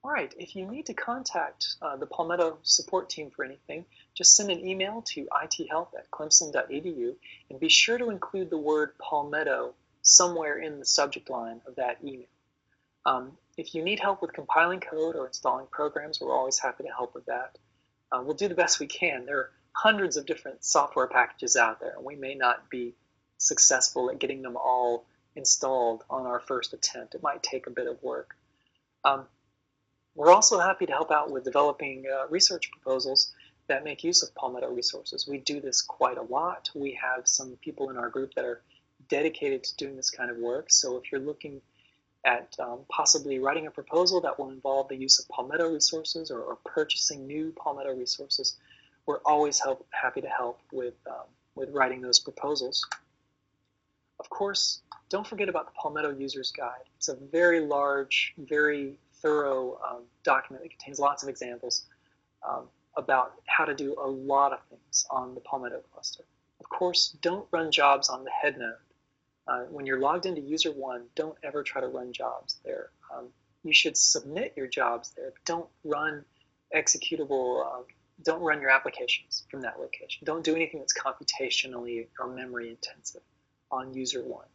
All right, if you need to contact the Palmetto Support Team for anything, just send an email to ithelp@clemson.edu and be sure to include the word Palmetto somewhere in the subject line of that email. If you need help with compiling code or installing programs, we're always happy to help with that. We'll do the best we can. There are hundreds of different software packages out there, and we may not be successful at getting them all installed on our first attempt. It might take a bit of work. We're also happy to help out with developing research proposals that make use of Palmetto resources. We do this quite a lot. We have some people in our group that are dedicated to doing this kind of work. So if you're looking at possibly writing a proposal that will involve the use of Palmetto resources or purchasing new Palmetto resources, we're always happy to help with writing those proposals. Of course, don't forget about the Palmetto User's Guide. It's a very large, very thorough document that contains lots of examples about how to do a lot of things on the Palmetto cluster. Of course, don't run jobs on the head node. When you're logged into User 1, don't ever try to run jobs there. You should submit your jobs there, but don't run executable, don't run your applications from that location. Don't do anything that's computationally or memory intensive on User 1.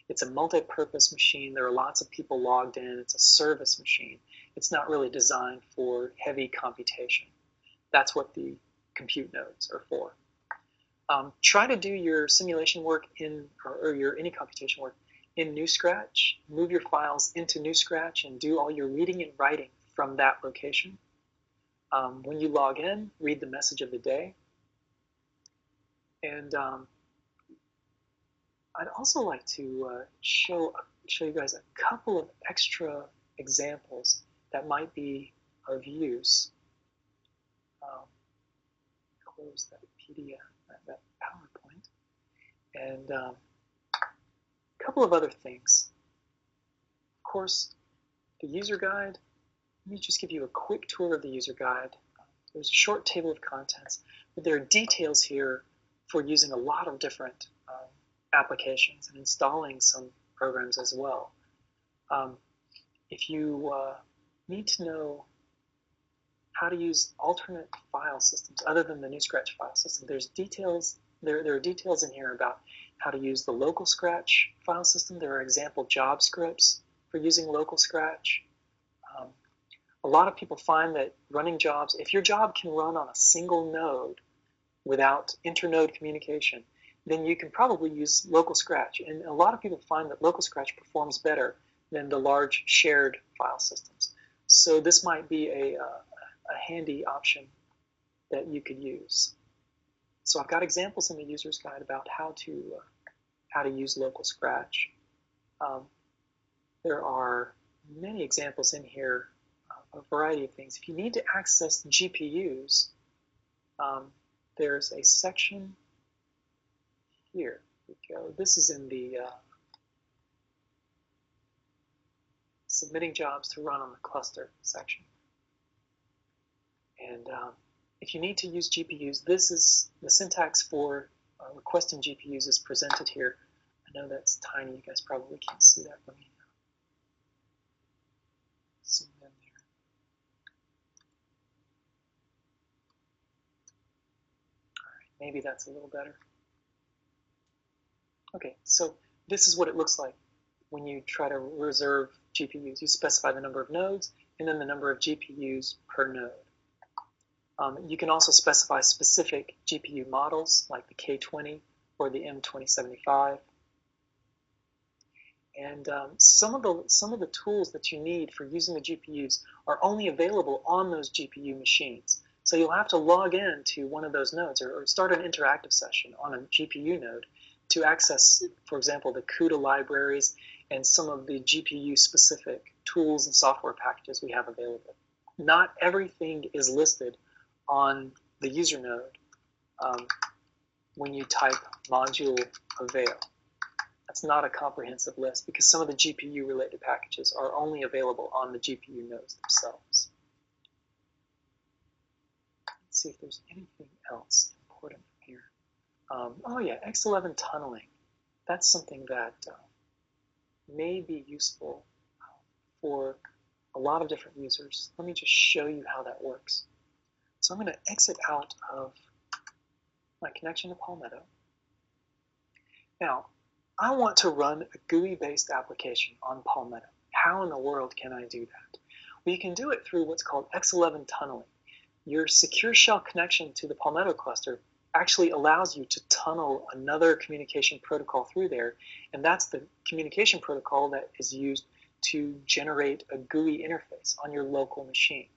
It's a multi-purpose machine. There are lots of people logged in. It's a service machine. It's not really designed for heavy computation. That's what the compute nodes are for. Try to do your simulation work or your any computation work in New Scratch. Move your files into New Scratch and do all your reading and writing from that location. When you log in, read the message of the day. And I'd also like to show you guys a couple of extra examples that might be of use. Close that PDF, that PowerPoint, and a couple of other things. Of course, the user guide. Let me just give you a quick tour of the user guide. There's a short table of contents, but there are details here for using a lot of different applications and installing some programs as well. If you need to know how to use alternate file systems other than the New Scratch file system, there's details. There are details in here about how to use the local Scratch file system. There are example job scripts for using local Scratch. A lot of people find that running jobs, if your job can run on a single node without inter-node communication, then you can probably use local Scratch. And a lot of people find that local Scratch performs better than the large shared file systems. So this might be a handy option that you could use. So I've got examples in the user's guide about how to use local Scratch. There are many examples in here, a variety of things. If you need to access GPUs, there's a section here. We go. This is in the submitting jobs to run on the cluster section. And if you need to use GPUs, this is the syntax for requesting GPUs is presented here. I know that's tiny. You guys probably can't see that. Let me zoom in there. All right, maybe that's a little better. Okay, so this is what it looks like when you try to reserve GPUs. You specify the number of nodes and then the number of GPUs per node. You can also specify specific GPU models like the K20 or the M2075. And some of the tools that you need for using the GPUs are only available on those GPU machines. So you'll have to log in to one of those nodes or start an interactive session on a GPU node to access, for example, the CUDA libraries and some of the GPU-specific tools and software packages we have available. Not everything is listed on the user node when you type module avail. That's not a comprehensive list because some of the GPU-related packages are only available on the GPU nodes themselves. Let's see if there's anything else important here. Oh yeah, X11 Tunneling. That's something that may be useful for a lot of different users. Let me just show you how that works. So I'm going to exit out of my connection to Palmetto. Now, I want to run a GUI-based application on Palmetto. How in the world can I do that? Well, you can do it through what's called X11 Tunneling. Your secure shell connection to the Palmetto cluster actually allows you to tunnel another communication protocol through there, and that's the communication protocol that is used to generate a GUI interface on your local machine.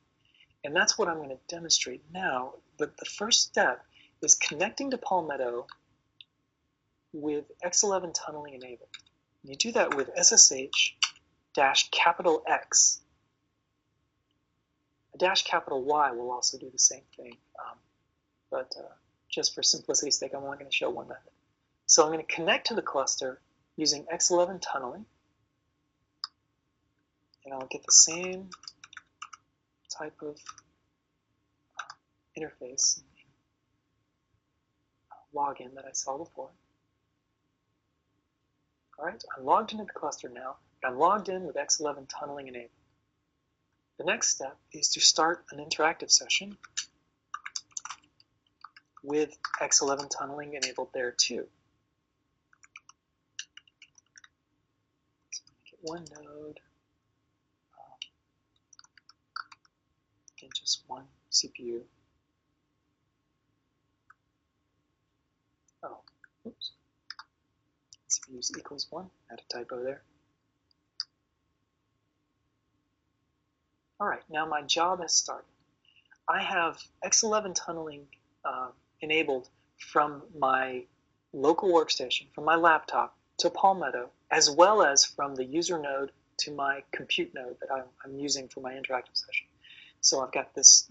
And that's what I'm going to demonstrate now. But the first step is connecting to Palmetto with X11 Tunneling enabled. You do that with SSH-X. A -Y will also do the same thing, but just for simplicity's sake, I'm only going to show one method. So I'm going to connect to the cluster using X11 Tunneling, and I'll get the same type of interface login that I saw before. All right, I'm logged into the cluster now. I'm logged in with X11 Tunneling enabled. The next step is to start an interactive session with X11 Tunneling enabled there too. So make it one node and just one CPU. Oh, oops. CPUs equals 1. Add a typo there. All right, now my job has started. I have X11 Tunneling enabled from my local workstation, from my laptop to Palmetto, as well as from the user node to my compute node that I'm using for my interactive session. So I've got this,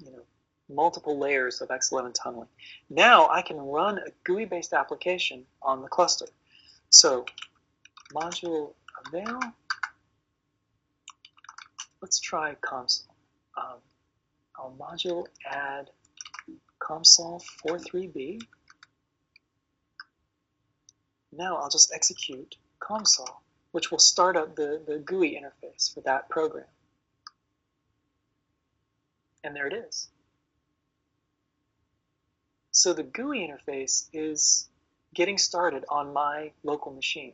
multiple layers of X11 Tunneling. Now I can run a GUI-based application on the cluster. So module avail. Let's try console. I'll module add console 43B. Now I'll just execute console, which will start up the GUI interface for that program. And there it is. So the GUI interface is getting started on my local machine.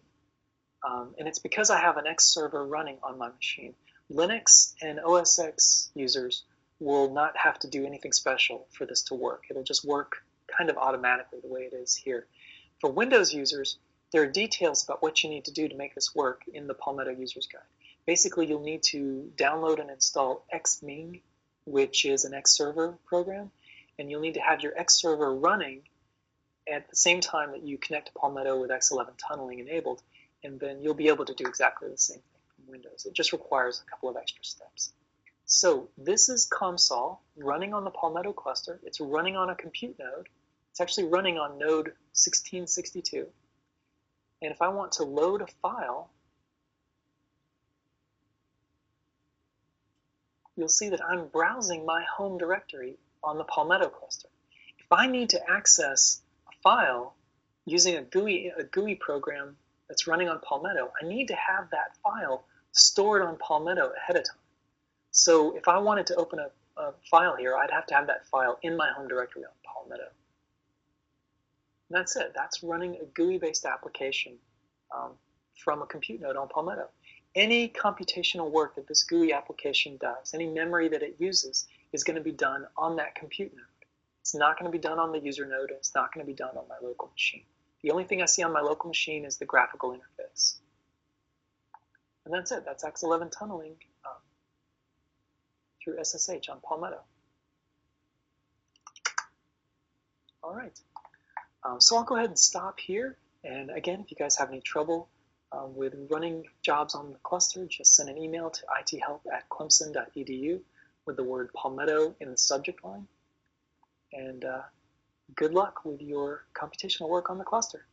And it's because I have an X server running on my machine. Linux and OS X users will not have to do anything special for this to work. It'll just work kind of automatically the way it is here. For Windows users, there are details about what you need to do to make this work in the Palmetto User's Guide. Basically, you'll need to download and install Xming, which is an X server program, and you'll need to have your X server running at the same time that you connect to Palmetto with X11 Tunneling enabled, and then you'll be able to do exactly the same thing from Windows. It just requires a couple of extra steps. So this is ComSol running on the Palmetto cluster. It's running on a compute node. It's actually running on node 1662. And if I want to load a file, you'll see that I'm browsing my home directory on the Palmetto cluster. If I need to access a file using a GUI program that's running on Palmetto, I need to have that file stored on Palmetto ahead of time. So if I wanted to open a file here, I'd have to have that file in my home directory on Palmetto. And that's it. That's running a GUI-based application from a compute node on Palmetto. Any computational work that this GUI application does, any memory that it uses, is going to be done on that compute node. It's not going to be done on the user node, and it's not going to be done on my local machine. The only thing I see on my local machine is the graphical interface. And that's it. That's X11 Tunneling through SSH on Palmetto. All right. So I'll go ahead and stop here. And again, if you guys have any trouble with running jobs on the cluster, just send an email to ithelp@clemson.edu with the word Palmetto in the subject line. And good luck with your computational work on the cluster.